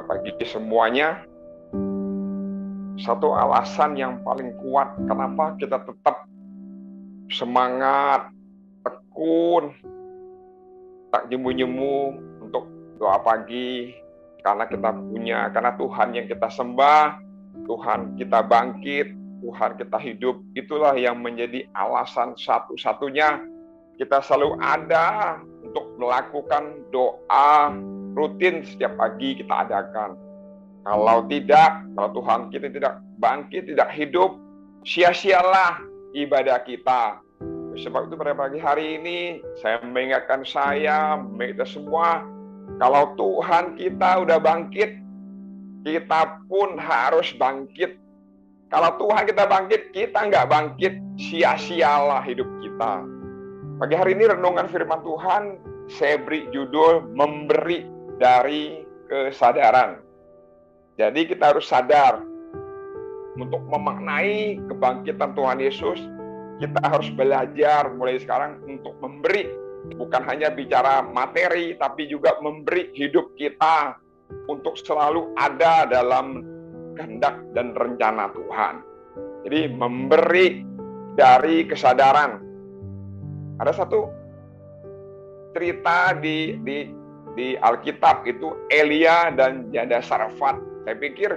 bagi semuanya, satu alasan yang paling kuat kenapa kita tetap semangat, tekun, tak jemu-jemu untuk doa pagi, karena Tuhan yang kita sembah, Tuhan kita bangkit, Tuhan kita hidup. Itulah yang menjadi alasan satu-satunya kita selalu ada untuk melakukan doa rutin setiap pagi kita adakan. Kalau Tuhan kita tidak bangkit, tidak hidup, sia-sialah ibadah kita. Sebab itu pada pagi hari ini, saya mengingatkan kita semua, kalau Tuhan kita udah bangkit, kita pun harus bangkit. Kalau Tuhan kita bangkit, kita nggak bangkit, sia-sialah hidup kita. Pagi hari ini renungan firman Tuhan, saya beri judul, memberi dari kesadaran. Jadi kita harus sadar untuk memaknai kebangkitan Tuhan Yesus. Kita harus belajar mulai sekarang untuk memberi. Bukan hanya bicara materi, tapi juga memberi hidup kita untuk selalu ada dalam kehendak dan rencana Tuhan. Jadi memberi dari kesadaran. Ada satu cerita di Alkitab itu Elia dan janda Sarfat. Saya pikir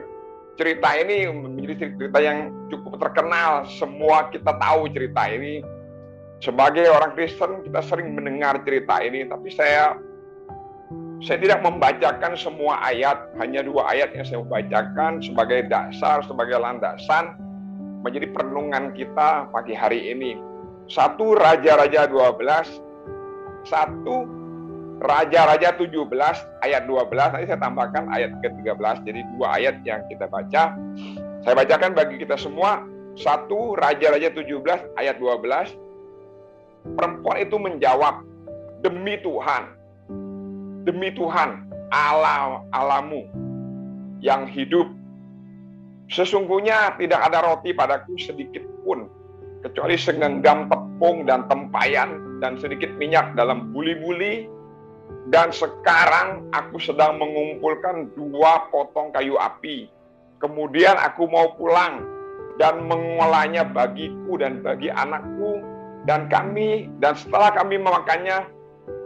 cerita ini menjadi cerita yang cukup terkenal. Semua kita tahu cerita ini. Sebagai orang Kristen kita sering mendengar cerita ini, tapi saya tidak membacakan semua ayat, hanya 2 ayat yang saya bacakan sebagai dasar, sebagai landasan menjadi perenungan kita pagi hari ini. 1 Raja-Raja 12, 1 Raja-Raja 17 ayat 12, nanti saya tambahkan ayat ke-13, jadi 2 ayat yang kita baca. Saya bacakan bagi kita semua. 1 Raja-Raja 17 ayat 12. Perempuan itu menjawab, demi Tuhan Allahmu yang hidup, sesungguhnya tidak ada roti padaku sedikit pun, kecuali segenggam tepung dan tempayan dan sedikit minyak dalam buli-buli. Dan sekarang aku sedang mengumpulkan 2 potong kayu api. Kemudian aku mau pulang dan mengolahnya bagiku dan bagi anakku dan setelah kami memakannya,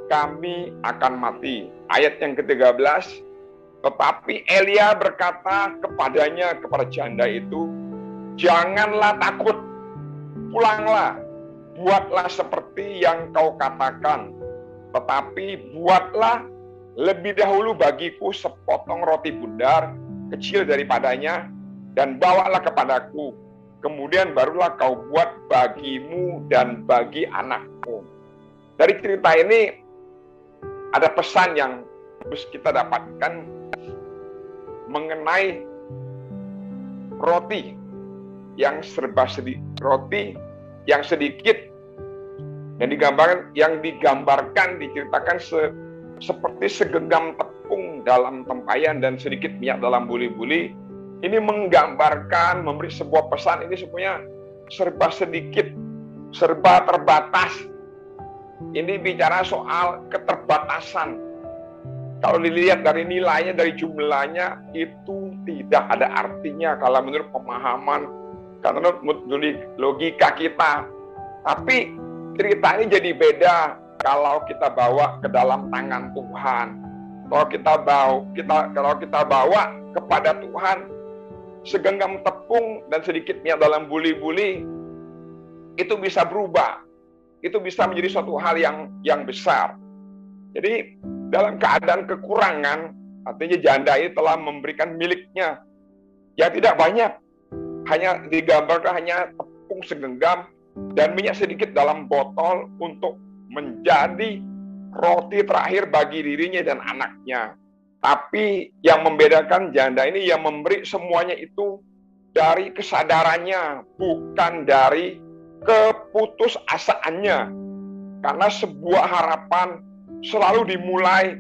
kami akan mati. Ayat yang ke-13. Tetapi Elia berkata kepada janda itu, janganlah takut, pulanglah, buatlah seperti yang kau katakan. Tetapi buatlah lebih dahulu bagiku sepotong roti bundar kecil daripadanya dan bawalah kepadaku. Kemudian barulah kau buat bagimu dan bagi anakmu. Dari cerita ini ada pesan yang harus kita dapatkan mengenai roti yang sedikit yang digambarkan diceritakan seperti segenggam tepung dalam tempayan dan sedikit minyak dalam buli-buli. Ini menggambarkan, memberi sebuah pesan, ini semuanya serba sedikit, serba terbatas. Ini bicara soal keterbatasan. Kalau dilihat dari nilainya, dari jumlahnya, itu tidak ada artinya kalau menurut pemahaman, karena menurut logika kita. Tapi cerita ini jadi beda kalau kita bawa ke dalam tangan Tuhan. Kalau kita bawa kepada Tuhan, segenggam tepung dan sedikit minyak dalam buli-buli, itu bisa berubah. Itu bisa menjadi suatu hal yang besar. Jadi dalam keadaan kekurangan, artinya janda ini telah memberikan miliknya yang tidak banyak. Hanya digambarkan hanya tepung segenggam dan minyak sedikit dalam botol untuk menjadi roti terakhir bagi dirinya dan anaknya. Tapi yang membedakan janda ini, yang memberi semuanya itu dari kesadarannya, bukan dari keputusasaannya. Karena sebuah harapan selalu dimulai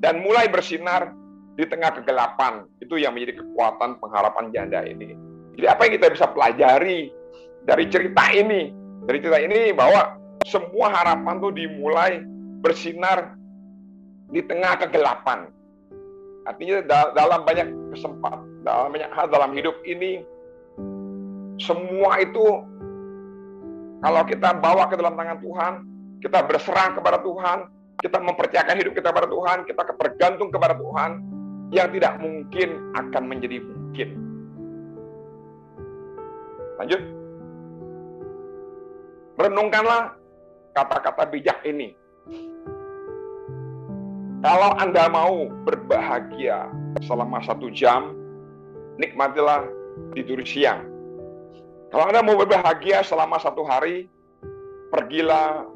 dan mulai bersinar di tengah kegelapan. Itu yang menjadi kekuatan pengharapan janda ini. Jadi apa yang kita bisa pelajari dari cerita ini? Dari cerita ini bahwa semua harapan itu dimulai bersinar di tengah kegelapan. Artinya dalam banyak kesempatan, dalam banyak hal dalam hidup ini, semua itu kalau kita bawa ke dalam tangan Tuhan, kita berserah kepada Tuhan, kita mempercayakan hidup kita kepada Tuhan, kita bergantung kepada Tuhan, yang tidak mungkin akan menjadi mungkin. Lanjut. Renungkanlah kata-kata bijak ini. Kalau Anda mau berbahagia selama 1 jam, nikmatilah tidur siang. Kalau Anda mau berbahagia selama 1 hari, pergilah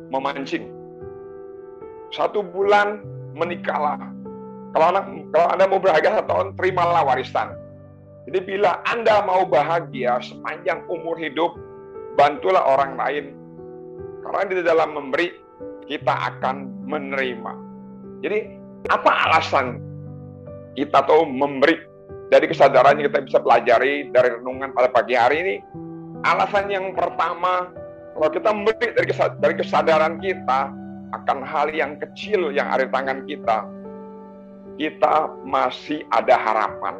memancing. 1 bulan, menikahlah. Kalau Anda mau berbahagia 1 tahun, terimalah warisan. Jadi bila Anda mau bahagia sepanjang umur hidup, bantulah orang lain. Karena di dalam memberi, kita akan menerima. Jadi, apa alasan kita tuh memberi? Dari kesadaran yang kita bisa pelajari dari renungan pada pagi hari ini, alasan yang pertama, kalau kita memberi dari kesadaran kita akan hal yang kecil yang ada di tangan kita masih ada harapan.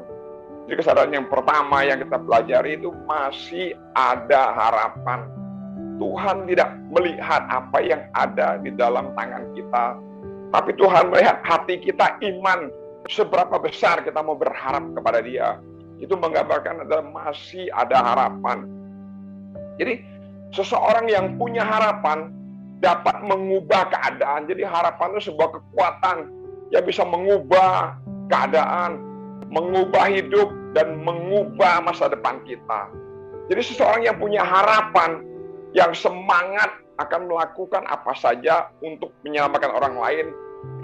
Jadi kesadaran yang pertama yang kita pelajari itu masih ada harapan. Tuhan tidak melihat apa yang ada di dalam tangan kita, tapi Tuhan melihat hati kita, iman, seberapa besar kita mau berharap kepada Dia. Itu menggambarkan adalah masih ada harapan. Jadi seseorang yang punya harapan dapat mengubah keadaan. Jadi harapan itu sebuah kekuatan yang bisa mengubah keadaan, mengubah hidup, dan mengubah masa depan kita. Jadi seseorang yang punya harapan, yang semangat akan melakukan apa saja untuk menyelamatkan orang lain,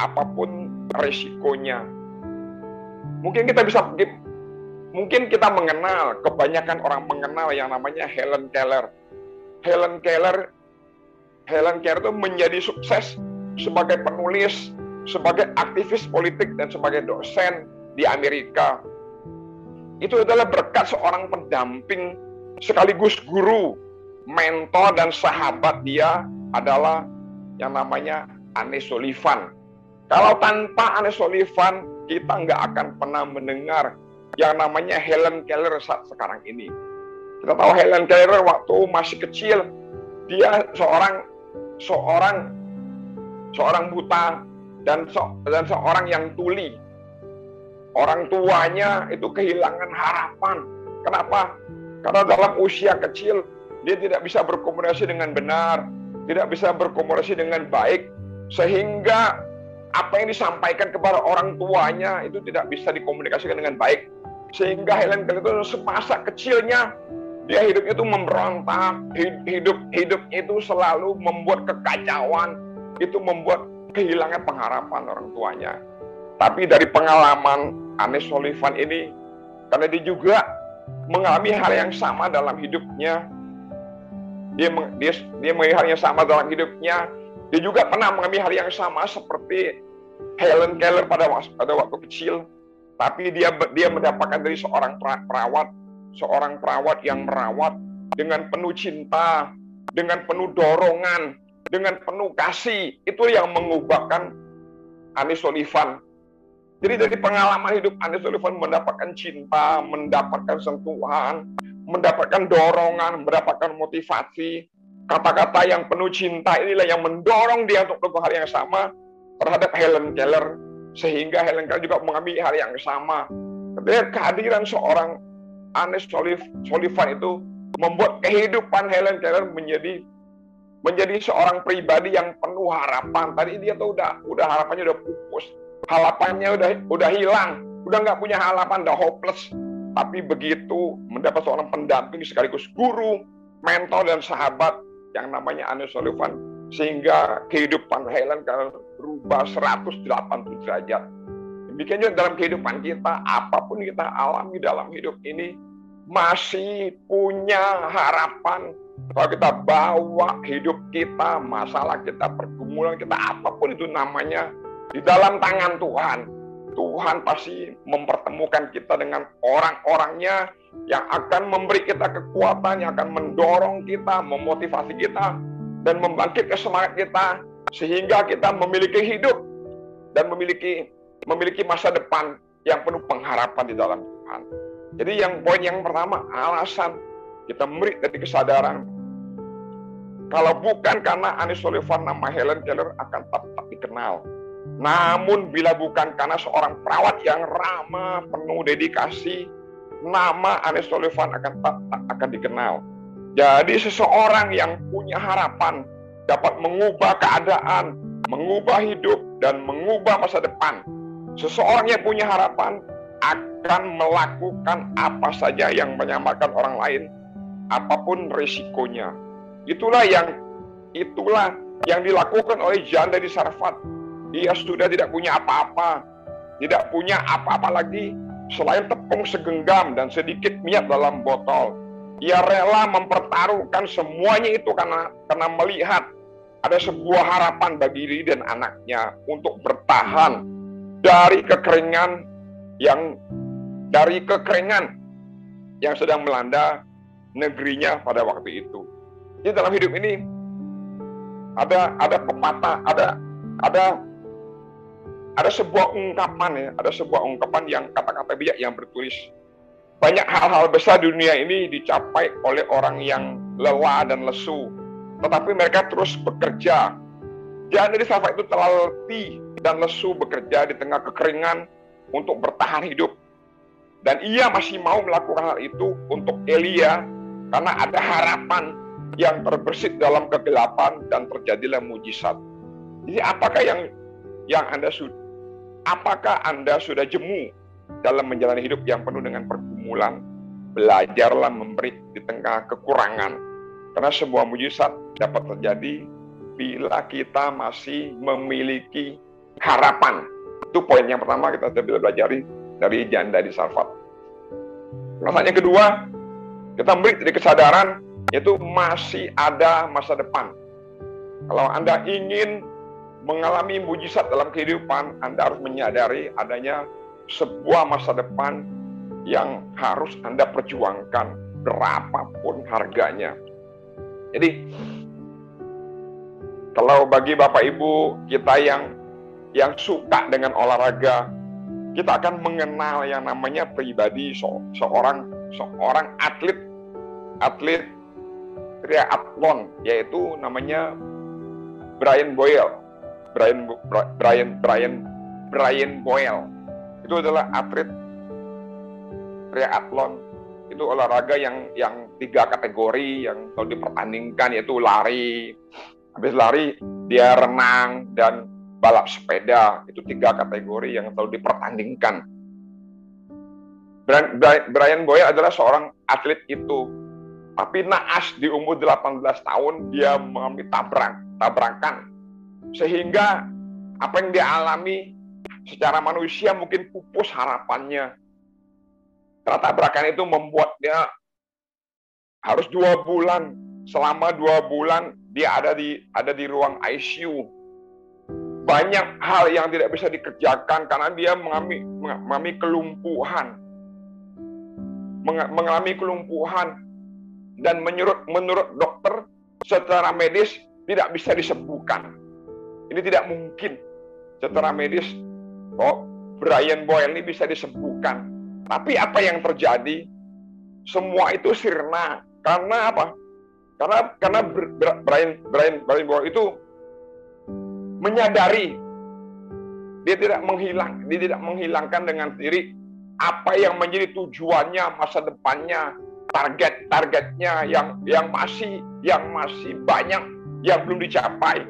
apapun risikonya. Mungkin kita mengenal, kebanyakan orang mengenal yang namanya Helen Keller. Helen Keller itu menjadi sukses sebagai penulis, sebagai aktivis politik, dan sebagai dosen di Amerika. Itu adalah berkat seorang pendamping sekaligus guru, mentor, dan sahabat dia adalah yang namanya Anne Sullivan. Kalau tanpa Anne Sullivan, kita nggak akan pernah mendengar yang namanya Helen Keller saat sekarang ini. Kita tahu Helen Keller waktu masih kecil, dia seorang buta dan seorang yang tuli. Orang tuanya itu kehilangan harapan. Kenapa? Karena dalam usia kecil, dia tidak bisa berkomunikasi dengan benar, tidak bisa berkomunikasi dengan baik, sehingga apa yang disampaikan kepada orang tuanya itu tidak bisa dikomunikasikan dengan baik. Sehingga Helen Keller itu semasa kecilnya, dia hidup itu memberontak, hidup itu selalu membuat kekacauan, itu membuat kehilangan pengharapan orang tuanya. Tapi dari pengalaman Anne Sullivan ini, karena dia juga mengalami hal yang sama dalam hidupnya, dia mengalami hal yang sama dalam hidupnya, dia juga pernah mengalami hal yang sama seperti Helen Keller pada waktu kecil, tapi dia mendapatkan dari seorang perawat yang merawat dengan penuh cinta, dengan penuh dorongan, dengan penuh kasih. Itu yang mengubahkan Anne Sullivan. Jadi dari pengalaman hidup Anne Sullivan mendapatkan cinta, mendapatkan sentuhan, mendapatkan dorongan, mendapatkan motivasi. Kata-kata yang penuh cinta inilah yang mendorong dia untuk melakukan hal yang sama terhadap Helen Keller. Sehingga Helen Keller juga mengalami hal yang sama. Ketika kehadiran seorang Anne Sullivan itu membuat kehidupan Helen Keller menjadi seorang pribadi yang penuh harapan. Tadi dia tuh udah harapannya udah pupus. Harapannya udah hilang, udah nggak punya harapan, udah hopeless. Tapi begitu mendapat seorang pendamping sekaligus guru, mentor, dan sahabat yang namanya Anne Sullivan, sehingga kehidupan Helen berubah 180 derajat. Demikian juga dalam kehidupan kita, apapun kita alami dalam hidup ini, masih punya harapan. Kalau kita bawa hidup kita, masalah kita, pergumulan kita, apapun itu namanya, di dalam tangan Tuhan. Tuhan pasti mempertemukan kita dengan orang-orangnya yang akan memberi kita kekuatan, yang akan mendorong kita, memotivasi kita, dan membangkitkan semangat kita, sehingga kita memiliki hidup dan memiliki memiliki masa depan yang penuh pengharapan di dalam Tuhan. Jadi poin yang pertama, alasan kita memberi dari kesadaran. Kalau bukan karena Annie Sullivan, nama Helen Keller akan tetap dikenal. Namun bila bukan karena seorang perawat yang ramah, penuh dedikasi, nama Annie Sullivan akan dikenal. Jadi seseorang yang punya harapan dapat mengubah keadaan, mengubah hidup, dan mengubah masa depan. Seseorang yang punya harapan akan melakukan apa saja yang menyelamatkan orang lain, apapun risikonya. Itulah yang dilakukan oleh Janda di Sarfat. Dia sudah tidak punya apa-apa, tidak punya apa-apa lagi selain tepung segenggam dan sedikit minyak dalam botol. Ia rela mempertaruhkan semuanya itu karena melihat ada sebuah harapan bagi diri dan anaknya untuk bertahan dari kekeringan yang sedang melanda negerinya pada waktu itu. Jadi dalam hidup ini ada pepatah, ada sebuah ungkapan yang kata-kata bijak yang bertulis, banyak hal-hal besar di dunia ini dicapai oleh orang yang lelah dan lesu, tetapi mereka terus bekerja. Jangan dari Sarfat itu telah letih dan lesu bekerja di tengah kekeringan untuk bertahan hidup. Dan ia masih mau melakukan hal itu untuk Elia karena ada harapan yang terbersit dalam kegelapan dan terjadilah mujizat. Jadi apakah Anda sudah jemu dalam menjalani hidup yang penuh dengan pergumulan? Belajarlah memberi di tengah kekurangan, karena sebuah mujizat dapat terjadi bila kita masih memiliki harapan. Itu poin yang pertama kita bisa pelajari dari Janda di Sarfat. Yang kedua, kita memberi dari kesadaran, yaitu masih ada masa depan. Kalau Anda ingin mengalami mujizat dalam kehidupan, Anda harus menyadari adanya sebuah masa depan yang harus Anda perjuangkan berapapun harganya. Jadi, kalau bagi Bapak Ibu kita yang suka dengan olahraga, kita akan mengenal yang namanya pribadi seorang atlet triathlon, yaitu namanya Brian Boyle. Brian Boyle itu adalah atlet triathlon. Itu olahraga yang 3 kategori yang selalu dipertandingkan, yaitu lari, habis lari dia renang, dan balap sepeda. Itu 3 kategori yang selalu dipertandingkan. Brian Boyle adalah seorang atlet itu, tapi naas di umur 18 tahun dia mengalami tabrakan, sehingga apa yang dia alami secara manusia mungkin pupus harapannya. Karena tabrakan itu membuat dia harus 2 bulan, selama 2 bulan dia ada di ruang ICU. Banyak hal yang tidak bisa dikerjakan karena dia mengalami kelumpuhan. Mengalami kelumpuhan, dan menurut dokter secara medis tidak bisa disembuhkan. Ini tidak mungkin secara medis Brian Boyle ini bisa disembuhkan. Tapi apa yang terjadi? Semua itu sirna. Karena apa? Karena Brian Boyle itu menyadari dia tidak menghilangkan dengan diri apa yang menjadi tujuannya, masa depannya, targetnya yang masih banyak yang belum dicapai.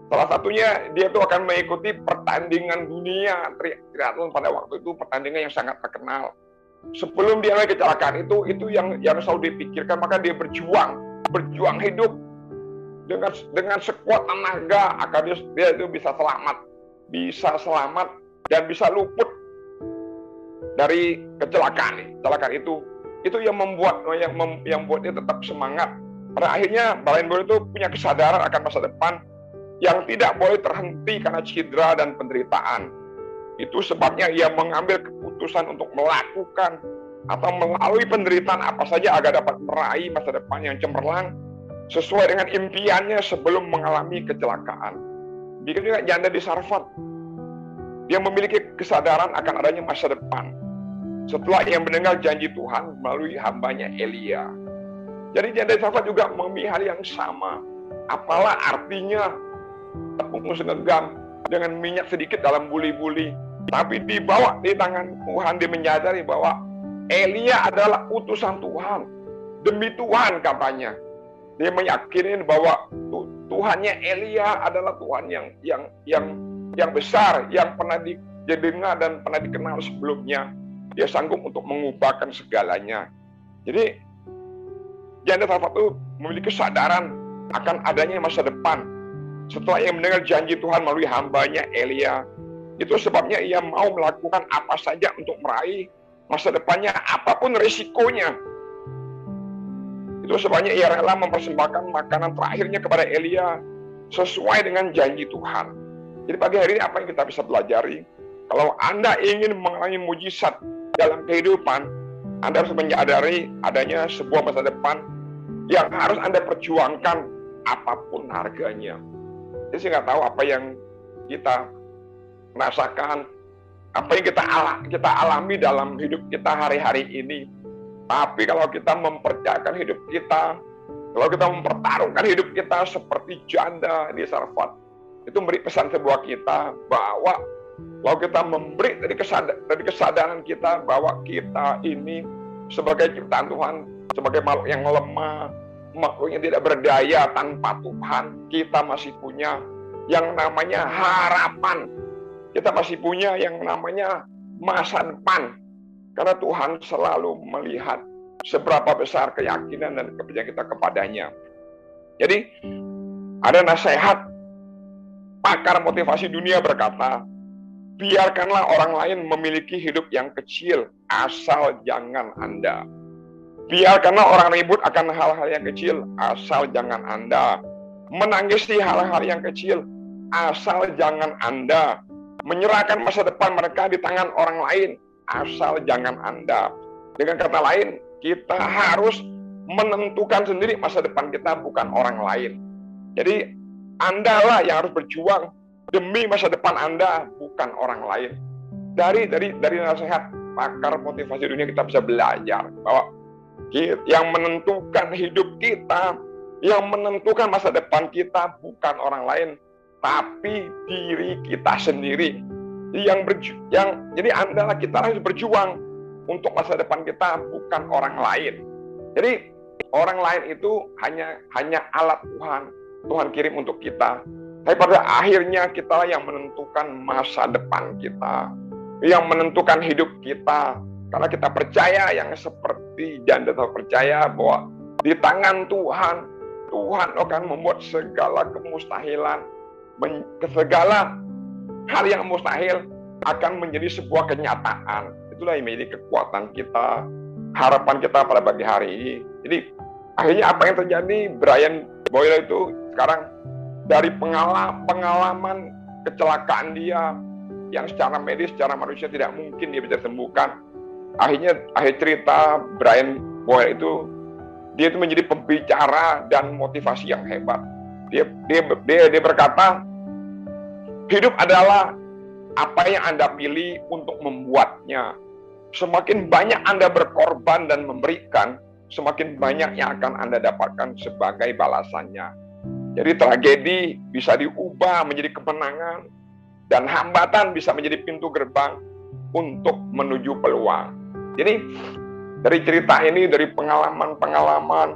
Salah satunya dia itu akan mengikuti pertandingan dunia triathlon. Pada waktu itu pertandingan yang sangat terkenal. Sebelum dia mulai kecelakaan itu yang selalu dipikirkan, maka dia berjuang hidup dengan sekuat tenaga agar dia itu bisa selamat dan bisa luput dari kecelakaan itu yang membuat dia tetap semangat. Pada akhirnya Brian Boyle itu punya kesadaran akan masa depan yang tidak boleh terhenti karena cedera dan penderitaan. Itu sebabnya ia mengambil keputusan untuk melakukan atau melalui penderitaan apa saja agar dapat meraih masa depan yang cemerlang sesuai dengan impiannya sebelum mengalami kecelakaan. Begitu juga Janda di Sarfat. Dia memiliki kesadaran akan adanya masa depan setelah ia mendengar janji Tuhan melalui hambanya Elia. Jadi janda Sarfat juga memiliki hal yang sama. Apalah artinya tepung segenggam dengan minyak sedikit dalam buli-buli, tapi dibawa di tangan Tuhan. Dia menyadari bahwa Elia adalah utusan Tuhan. Demi Tuhan katanya. Dia meyakini bahwa Tuhannya Elia adalah Tuhan yang besar, yang pernah didengar dan pernah dikenal sebelumnya. Dia sanggup untuk mengubahkan segalanya. Jadi janda Sarfat itu memiliki kesadaran akan adanya masa depan setelah ia mendengar janji Tuhan melalui hambanya Elia. Itu sebabnya ia mau melakukan apa saja untuk meraih masa depannya, apapun risikonya. Itu sebabnya ia rela mempersembahkan makanan terakhirnya kepada Elia sesuai dengan janji Tuhan. Jadi pagi hari ini apa yang kita bisa pelajari? Kalau Anda ingin mengalami mujizat dalam kehidupan, Anda harus menyadari adanya sebuah masa depan yang harus Anda perjuangkan apapun harganya. Jadi saya nggak tahu apa yang kita rasakan, apa yang kita alami dalam hidup kita hari-hari ini. Tapi kalau kita mempercayakan hidup kita, kalau kita mempertaruhkan hidup kita seperti janda di Sarfat, itu memberi pesan sebuah kita bahwa kalau kita memberi dari kesadaran kita bahwa kita ini sebagai ciptaan Tuhan, sebagai makhluk yang lemah, makhluk yang tidak berdaya tanpa Tuhan, kita masih punya yang namanya harapan. Kita masih punya yang namanya masa depan. Karena Tuhan selalu melihat seberapa besar keyakinan dan kepercayaan kita kepadanya. Jadi, ada nasihat pakar motivasi dunia berkata, biarkanlah orang lain memiliki hidup yang kecil, asal jangan Anda. Biarkanlah orang ribut akan hal-hal yang kecil, asal jangan Anda. Menangisi hal-hal yang kecil, asal jangan Anda. Menyerahkan masa depan mereka di tangan orang lain, asal jangan Anda. Dengan kata lain, kita harus menentukan sendiri masa depan kita, bukan orang lain. Jadi, Anda lah yang harus berjuang demi masa depan Anda, bukan orang lain. Dari nasihat pakar motivasi dunia kita bisa belajar bahwa yang menentukan hidup kita, yang menentukan masa depan kita bukan orang lain, tapi diri kita sendiri. Jadi kita harus berjuang untuk masa depan kita, bukan orang lain. Jadi orang lain itu hanya alat Tuhan kirim untuk kita. Tapi pada akhirnya kita yang menentukan masa depan kita, yang menentukan hidup kita. Karena kita percaya yang seperti janda percaya bahwa di tangan Tuhan akan membuat segala kemustahilan, segala hal yang mustahil akan menjadi sebuah kenyataan. Itulah yang menjadi kekuatan kita, harapan kita pada pagi hari ini. Jadi akhirnya apa yang terjadi? Brian Boyle itu sekarang dari pengalaman kecelakaan dia yang secara medis, secara manusia tidak mungkin dia bisa sembuhkan. Akhir cerita Brian Boyle itu dia itu menjadi pembicara dan motivasi yang hebat. Dia berkata, hidup adalah apa yang Anda pilih untuk membuatnya. Semakin banyak Anda berkorban dan memberikan, semakin banyak yang akan Anda dapatkan sebagai balasannya. Jadi tragedi bisa diubah menjadi kemenangan, dan hambatan bisa menjadi pintu gerbang untuk menuju peluang. Jadi dari cerita ini, dari pengalaman-pengalaman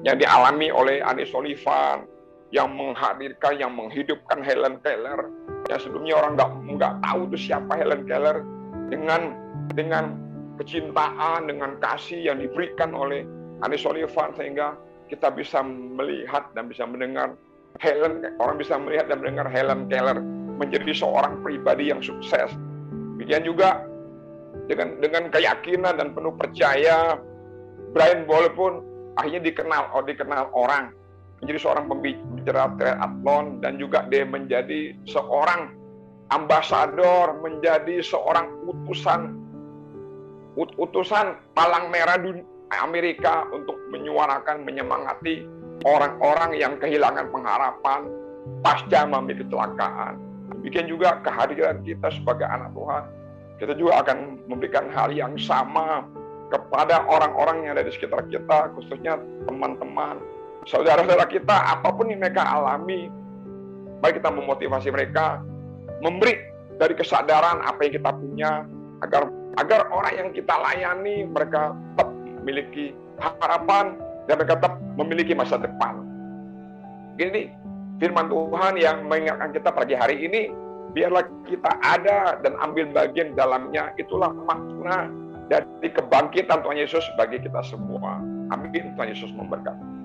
yang dialami oleh Andy Sullivan, yang menghadirkan, yang menghidupkan Helen Keller, yang sebelumnya orang nggak tahu itu siapa Helen Keller, dengan kecintaan, dengan kasih yang diberikan oleh Andy Sullivan, sehingga kita bisa melihat dan bisa mendengar orang bisa melihat dan mendengar Helen Keller menjadi seorang pribadi yang sukses. Demikian juga dengan keyakinan dan penuh percaya, Brian Boyle pun akhirnya dikenal orang, menjadi seorang pembicara triathlon, dan juga dia menjadi seorang ambasador, menjadi seorang utusan palang merah Amerika untuk menyuarakan, menyemangati orang-orang yang kehilangan pengharapan pasca mengalami kecelakaan. Demikian juga kehadiran kita sebagai anak Tuhan. Kita juga akan memberikan hal yang sama kepada orang-orang yang ada di sekitar kita, khususnya teman-teman, saudara-saudara kita, apapun yang mereka alami. Mari kita memotivasi mereka, memberi dari kesadaran apa yang kita punya, agar orang yang kita layani, mereka tetap memiliki harapan, dan mereka tetap memiliki masa depan. Ini firman Tuhan yang mengingatkan kita pagi hari ini, biarlah kita ada dan ambil bagian dalamnya. Itulah makna dari kebangkitan Tuhan Yesus bagi kita semua. Amin. Tuhan Yesus memberkati.